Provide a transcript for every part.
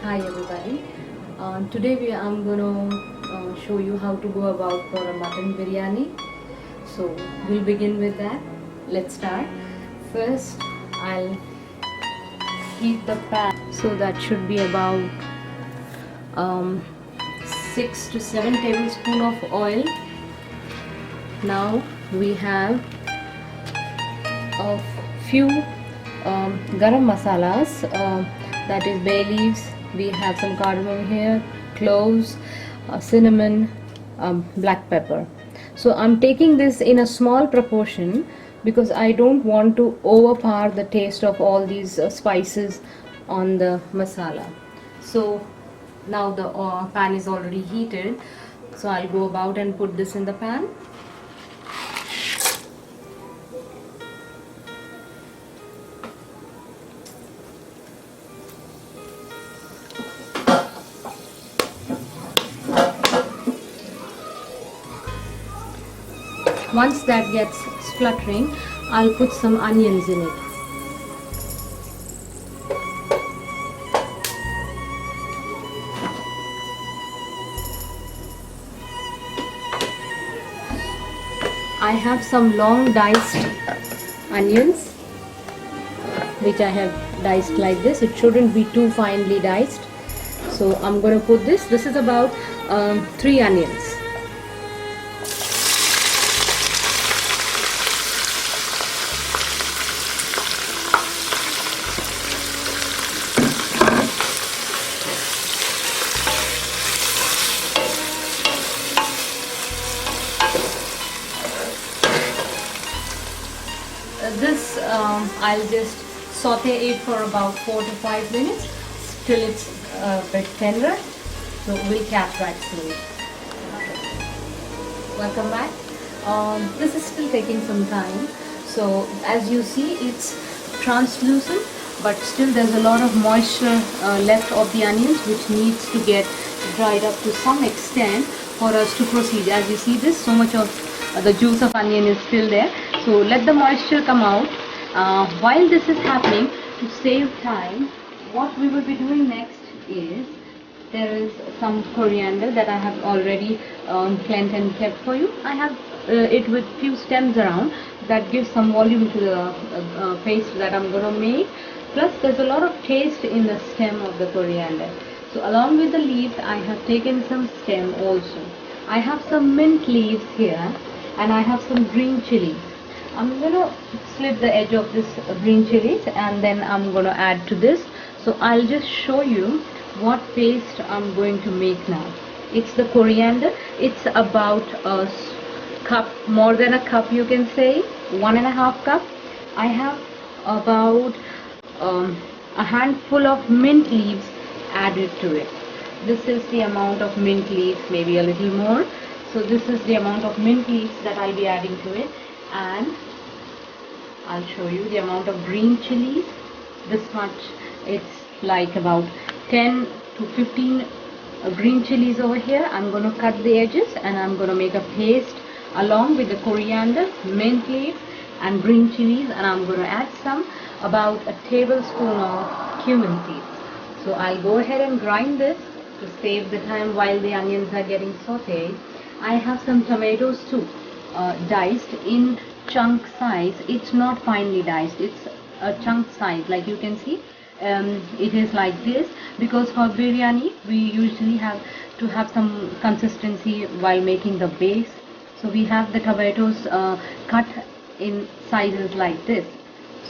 Hi everybody. I'm gonna show you how to go about for a mutton biryani. So we'll begin with that. Let's start. First, I'll heat the pan. So that should be about 6 to 7 tablespoons of oil. Now we have a few garam masalas. That is bay leaves. We have some cardamom here, cloves, cinnamon, black pepper. So I'm taking this in a small proportion because I don't want to overpower the taste of all these spices on the masala. So now the pan is already heated, so I'll go about and put this in the pan. Once that gets spluttering, I'll put some onions in it. I have some long diced onions which I have diced like this. It shouldn't be too finely diced. So I'm going to put this. This is about 3 onions. This I'll just saute it for about 4 to 5 minutes till it's a bit tender. So we'll catch back soon. Welcome back. This is still taking some time. So as you see, it's translucent, but still there's a lot of moisture left of the onions, which needs to get dried up to some extent for us to proceed. As you see, this so much of the juice of onion is still there. So let the moisture come out. While this is happening, to save time, what we will be doing next is, there is some coriander that I have already cleansed and kept for you. I have it with few stems around that gives some volume to the paste that I'm going to make. Plus there's a lot of taste in the stem of the coriander. So along with the leaves, I have taken some stem also. I have some mint leaves here, and I have some green chilies. I'm going to slit the edge of this green chilies, and then I'm going to add to this. So I'll just show you what paste I'm going to make now. It's the coriander. It's about a cup, more than a cup you can say, 1.5 cup. I have about a handful of mint leaves added to it. This is the amount of mint leaves, maybe a little more. So this is the amount of mint leaves that I'll be adding to it, and I'll show you the amount of green chilies. This much, it's like about 10 to 15 green chilies over here. I'm going to cut the edges, and I'm going to make a paste along with the coriander, mint leaves and green chilies, and I'm going to add some, about a tablespoon of cumin seeds. So I'll go ahead and grind this to save the time while the onions are getting sauteed. I have some tomatoes too, diced in chunk size. It's not finely diced, it's a chunk size, like you can see. It is like this because for biryani we usually have to have some consistency while making the base. So we have the tomatoes cut in sizes like this.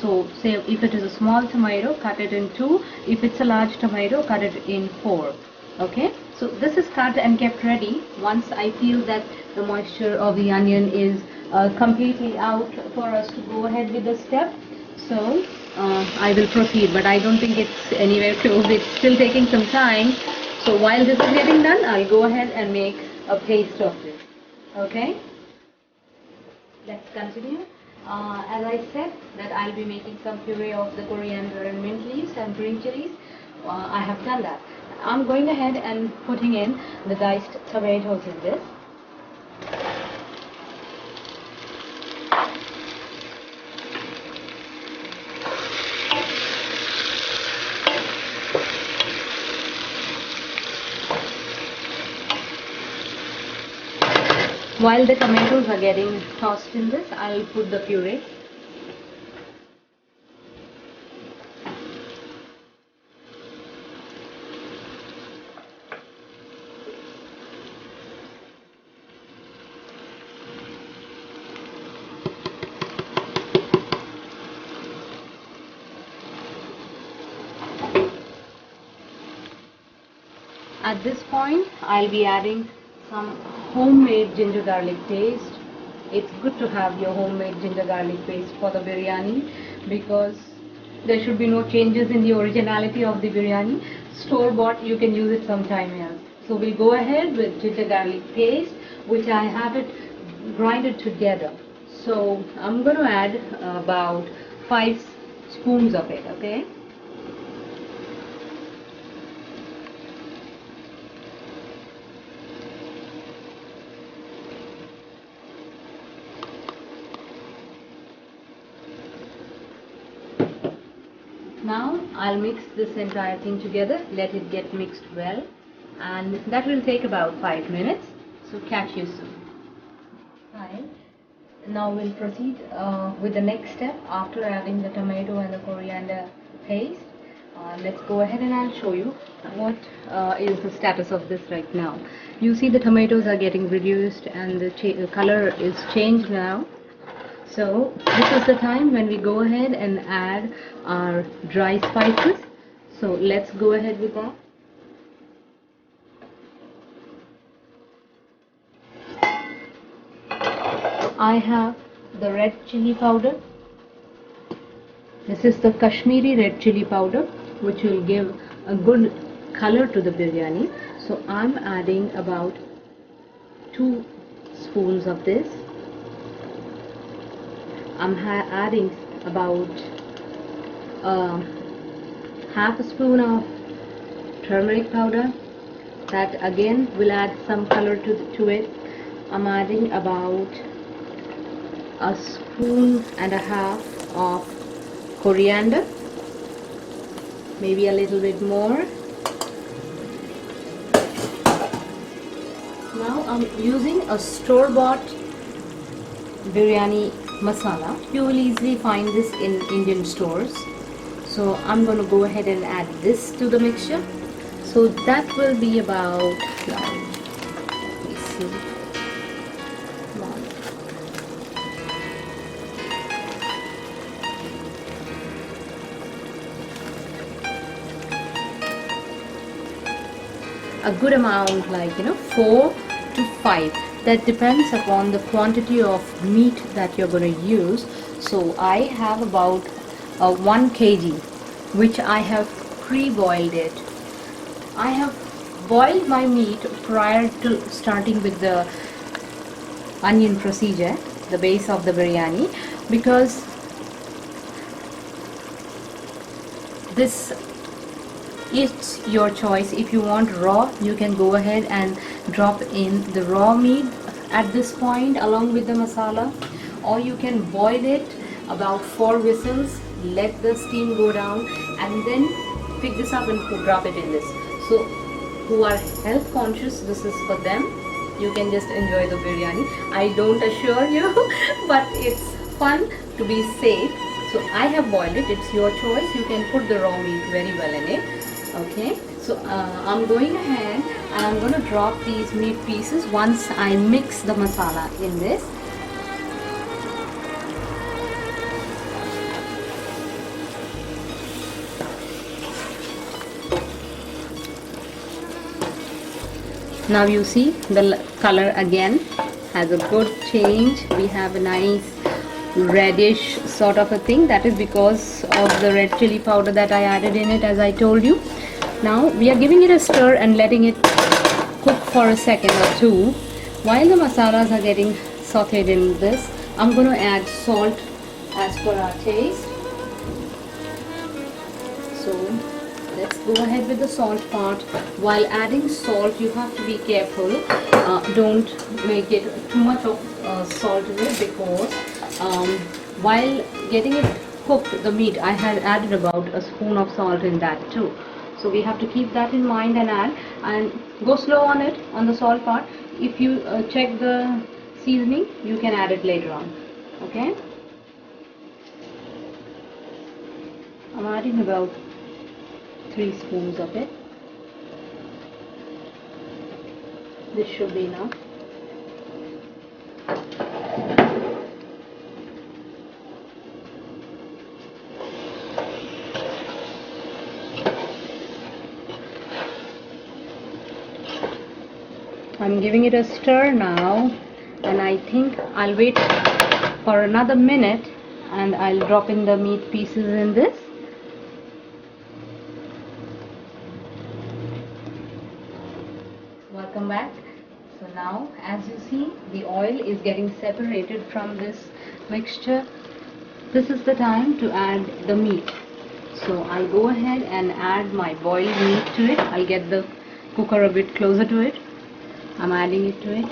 So say if it is a small tomato, cut it in 2. If it's a large tomato, cut it in 4. Okay, so this is cut and kept ready. Once I feel that the moisture of the onion is completely out for us to go ahead with the step, so I will proceed, but I don't think it's anywhere close. It's still taking some time. So while this is getting done, I'll go ahead and make a paste of this. Okay, let's continue. As I said that I'll be making some puree of the coriander and mint leaves and green chilies. I have done that. I'm going ahead and putting in the diced tomatoes in this. While the tomatoes are getting tossed in this, I'll put the puree. At this point, I'll be adding some homemade ginger garlic paste. It's good to have your homemade ginger garlic paste for the biryani because there should be no changes in the originality of the biryani. Store bought, you can use it sometime else. So we'll go ahead with ginger garlic paste, which I have it grinded together. So I'm going to add about 5 spoons of it, okay? Now I'll mix this entire thing together, let it get mixed well, and that will take about 5 minutes, so catch you soon. Fine. Now we'll proceed with the next step after adding the tomato and the coriander paste. Let's go ahead and I'll show you what is the status of this right now. You see the tomatoes are getting reduced and the color is changed now. So this is the time when we go ahead and add our dry spices. So let's go ahead with that. I have the red chili powder. This is the Kashmiri red chili powder, which will give a good color to the biryani. So I'm adding about 2 spoons of this. I'm adding about half a spoon of turmeric powder. That again will add some color to it. I'm adding about a spoon and a half of coriander, maybe a little bit more. Now I'm using a store-bought biryani masala. You will easily find this in Indian stores. So I'm going to go ahead and add this to the mixture. So that will be about, let me see, a good amount, like 4 to 5. That depends upon the quantity of meat that you're going to use. So I have about 1 kg, which I have pre-boiled it. I have boiled my meat prior to starting with the onion procedure, the base of the biryani, because this, it's your choice. If you want raw, you can go ahead and drop in the raw meat at this point along with the masala, or you can boil it about 4 whistles, let the steam go down, and then pick this up and drop it in this. So who are health conscious, this is for them. You can just enjoy the biryani. I don't assure you but it's fun to be safe. So I have boiled it. It's your choice. You can put the raw meat very well in it. Okay, so I'm going ahead and I'm going to drop these meat pieces once I mix the masala in this. Now you see the color again has a good change. We have a nice reddish sort of a thing. That is because of the red chili powder that I added in it, as I told you. Now we are giving it a stir and letting it cook for a second or two. While the masalas are getting sauteed in this, I'm going to add salt as per our taste. So let's go ahead with the salt part. While adding salt, you have to be careful. Don't make it too much of salt in it, because while getting it cooked, the meat, I had added about a spoon of salt in that too. So we have to keep that in mind and add, and go slow on it, on the salt part. If you check the seasoning, you can add it later on. Okay, I'm adding about 3 spoons of it. This should be enough. I'm giving it a stir now, and I think I'll wait for another minute and I'll drop in the meat pieces in this. Welcome back. So now, as you see, the oil is getting separated from this mixture. This is the time to add the meat. So I'll go ahead and add my boiled meat to it. I'll get the cooker a bit closer to it. I'm adding it to it.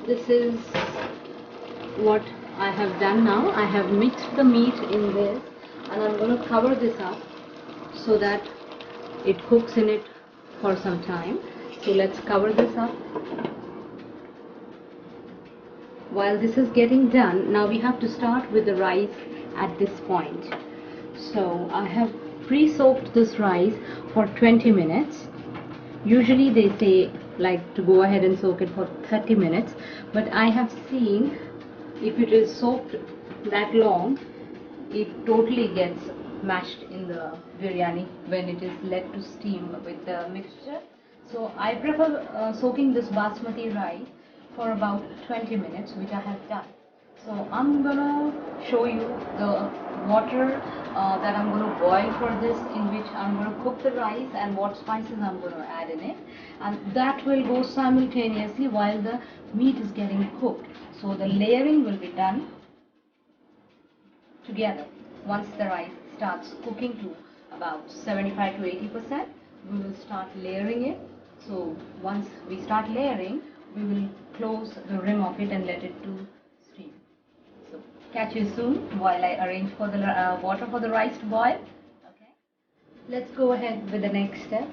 This is what I have done now. I have mixed the meat in this, and I'm going to cover this up so that it cooks in it for some time. So let's cover this up. While this is getting done, now we have to start with the rice at this point. So I have pre-soaked this rice for 20 minutes. Usually they say like to go ahead and soak it for 30 minutes, but I have seen if it is soaked that long, it totally gets mashed in the biryani when it is let to steam with the mixture. So I prefer soaking this basmati rice for about 20 minutes, which I have done. So I'm gonna show you the water that I'm gonna boil for this, in which I'm gonna cook the rice and what spices I'm gonna add in it, and that will go simultaneously while the meat is getting cooked. So the layering will be done together. Once the rice starts cooking to about 75 to 80%, we will start layering it. So once we start layering, we will close the rim of it and let it to steam. So catch you soon while I arrange for the water for the rice to boil. Okay, let's go ahead with the next step.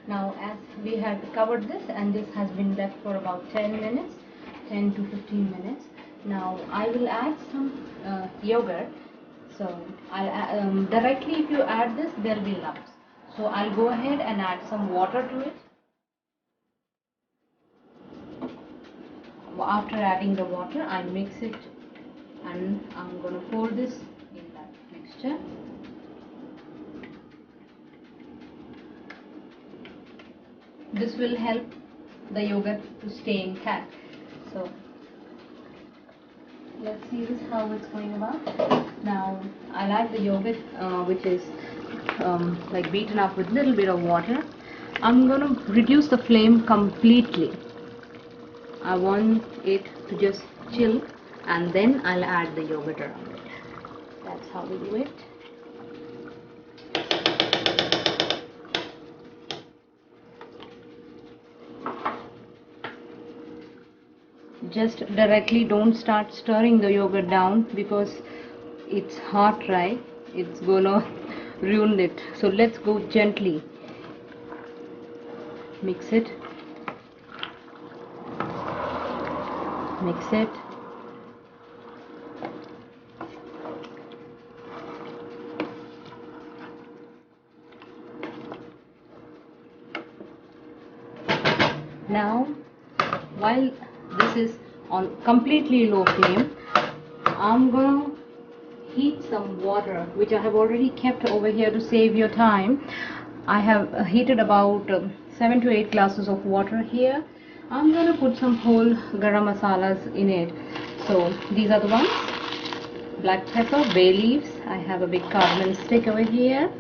Now, as we had covered this, and this has been left for about 10 minutes, 10 to 15 minutes. Now I will add some yogurt. So I'll directly, if you add this, there will be lumps. So I'll go ahead and add some water to it. After adding the water, I mix it, and I'm going to pour this in that mixture. This will help the yogurt to stay intact. So let's see this how it's going about. Now I'll add the yogurt, which is like beaten up with little bit of water. I'm going to reduce the flame completely. I want it to just chill, and then I'll add the yogurt around it. That's how we do it. Just directly don't start stirring the yogurt down, because it's hot, right? It's gonna ruin it. So let's go gently. Mix it. Mix it. Now, while this is on completely low flame, I'm gonna heat some water, which I have already kept over here to save your time. I have heated about 7 to 8 glasses of water here. I'm going to put some whole garam masalas in it. So these are the ones: black pepper, bay leaves. I have a big cardamom stick over here.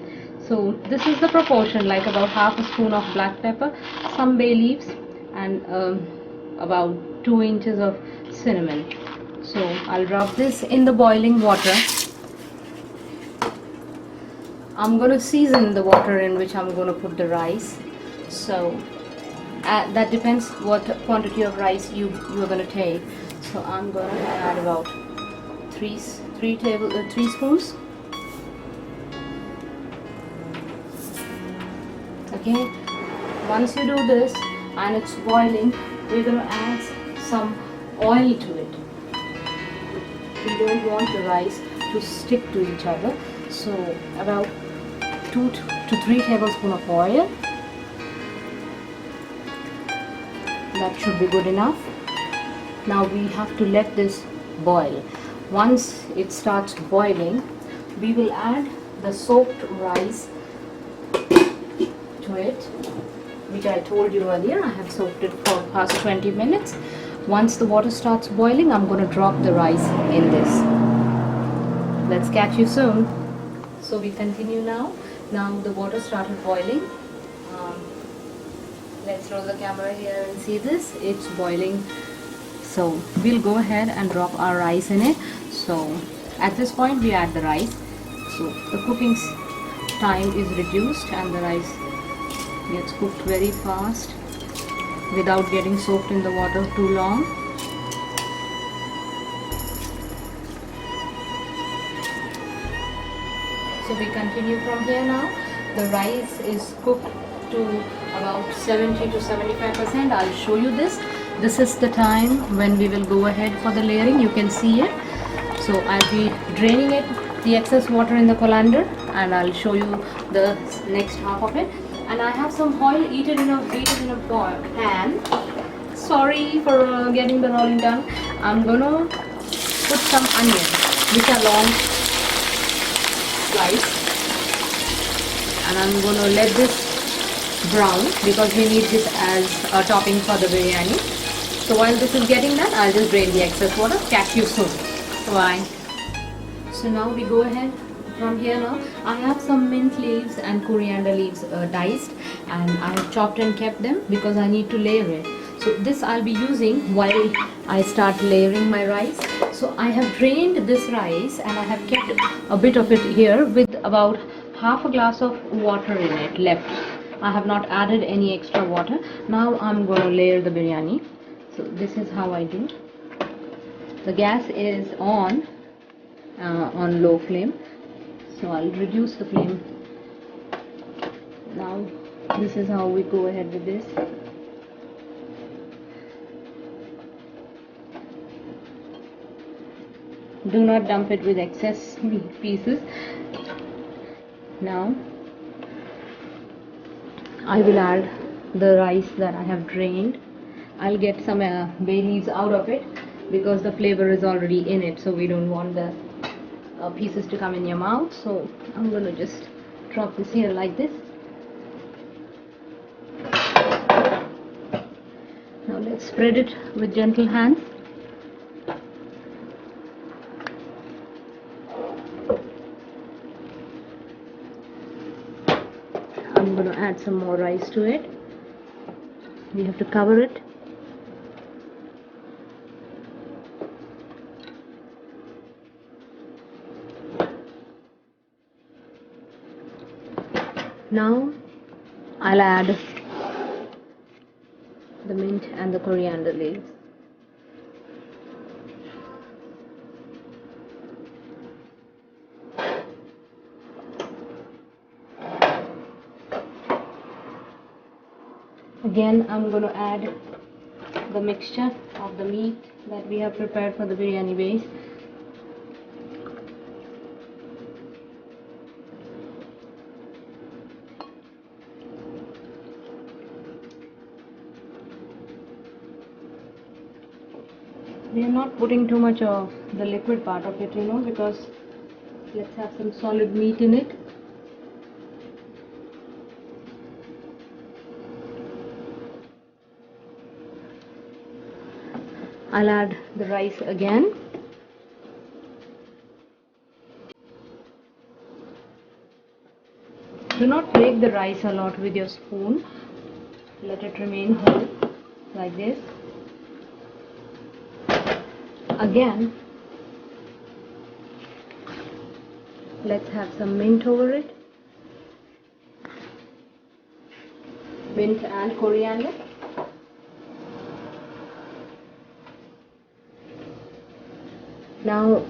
So this is the proportion, like about half a spoon of black pepper, some bay leaves, and about 2 inches of cinnamon. So I'll drop this in the boiling water. I'm going to season the water in which I'm going to put the rice. So that depends what quantity of rice you're going to take. So I'm going to add about three spoons. Okay, once you do this and it's boiling, we're going to add some oil to it. We don't want the rice to stick to each other, so about 2 to 3 tablespoons of oil. That should be good enough. Now we have to let this boil. Once it starts boiling, we will add the soaked rice to it, which I told you earlier. I have soaked it for past 20 minutes. Once the water starts boiling, I'm going to drop the rice in this. Let's catch you soon. So we continue now. Now the water started boiling. Let's roll the camera here and see this. It's boiling. So we'll go ahead and drop our rice in it. So at this point we add the rice. So the cooking time is reduced and the rice gets cooked very fast without getting soaked in the water too long. So we continue from here now. The rice is cooked to about 70 to 75%. I'll show you this. This is the time when we will go ahead for the layering. You can see it. So I'll be draining it, the excess water in the colander, and I'll show you the next half of it. And I have some oil heated in a pan. Sorry for getting the rolling done. I'm gonna put some onions, which are long slice, and I'm gonna let this brown because we need this as a topping for the biryani. So while this is getting done, I'll just drain the excess water. Catch you soon. Bye. So now we go ahead from here now. I have some mint leaves and coriander leaves diced, and I have chopped and kept them because I need to layer it. So this I'll be using while I start layering my rice. So I have drained this rice and I have kept a bit of it here with about half a glass of water in it left. I have not added any extra water. Now I'm going to layer the biryani. So this is how I do. The gas is on low flame. So I'll reduce the flame. Now this is how we go ahead with this. Do not dump it with excess meat pieces. Now I will add the rice that I have drained. I'll get some bay leaves out of it because the flavor is already in it, so we don't want the pieces to come in your mouth. So I'm going to just drop this here like this. Now let's spread it with gentle hands. I'm going to add some more rice to it. We have to cover it. Now I'll add the mint and the coriander leaves. Again, I'm going to add the mixture of the meat that we have prepared for the biryani base. We are not putting too much of the liquid part of it, because let's have some solid meat in it. I'll add the rice again. Do not break the rice a lot with your spoon. Let it remain whole like this. Again, let's have some mint over it. mint and coriander. Now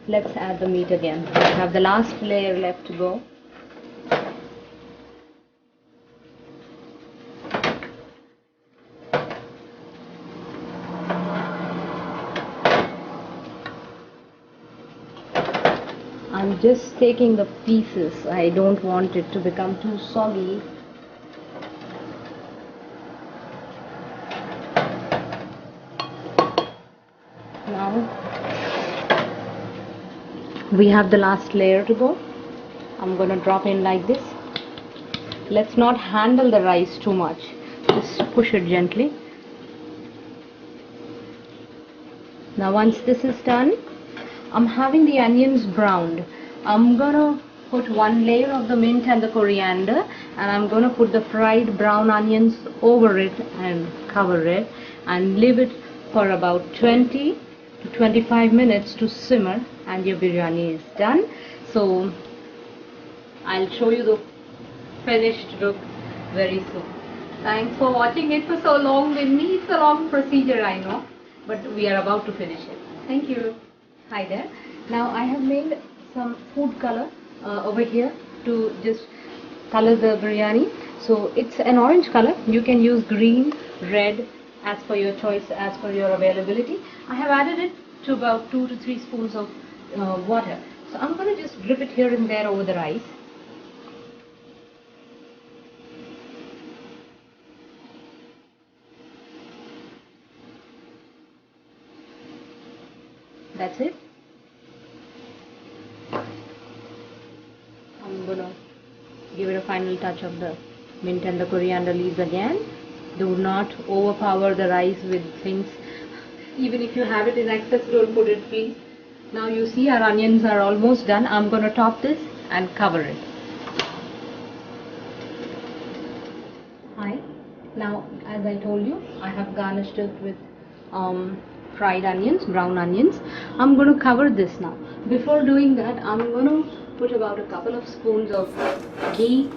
let's add the meat again. We have the last layer left to go. I'm just taking the pieces. I don't want it to become too soggy. Now we have the last layer to go. I'm gonna drop in like this. Let's not handle the rice too much. Just push it gently. Now once this is done, I'm having the onions browned. I'm gonna put one layer of the mint and the coriander, and I'm gonna put the fried brown onions over it and cover it and leave it for about 20 to 25 minutes to simmer, and your biryani is done. So I'll show you the finished look very soon. Thanks for watching it for so long with me. It's a long procedure, I know, but we are about to finish it. Thank you. Hi there. Now I have made some food color over here to just color the biryani. So it's an orange color. You can use green, red, as per your choice, as per your availability. I have added it to about 2 to 3 spoons of water. So I'm going to just drip it here and there over the rice. That's it. I'm gonna give it a final touch of the mint and the coriander leaves again. Do not overpower the rice with things. Even if you have it in excess, don't put it, please. Now you see our onions are almost done. I'm gonna top this and cover it. Hi. Now, as I told you, I have garnished it with fried onions, brown onions. I'm going to cover this now. Before doing that, I'm going to put about a couple of spoons of ghee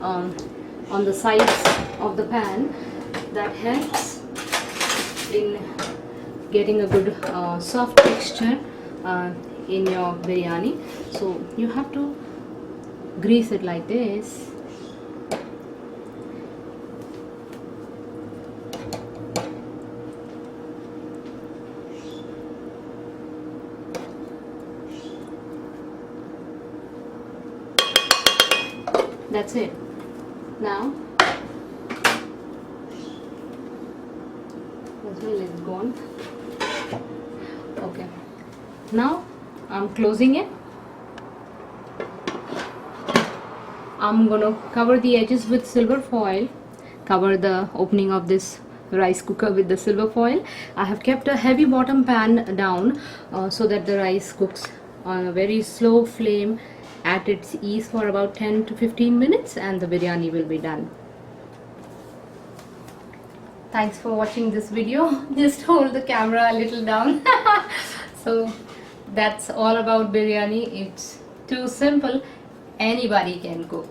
on the sides of the pan. That helps in getting a good soft texture in your biryani. So you have to grease it like this. That's it. Now this one is gone. Okay, now I'm closing it. I'm gonna cover the edges with silver foil. Cover the opening of this rice cooker with the silver foil. I have kept a heavy bottom pan down so that the rice cooks on a very slow flame at its ease for about 10 to 15 minutes, and the biryani will be done. Thanks for watching this video. Just hold the camera a little down. So that's all about biryani. It's too simple. Anybody can cook.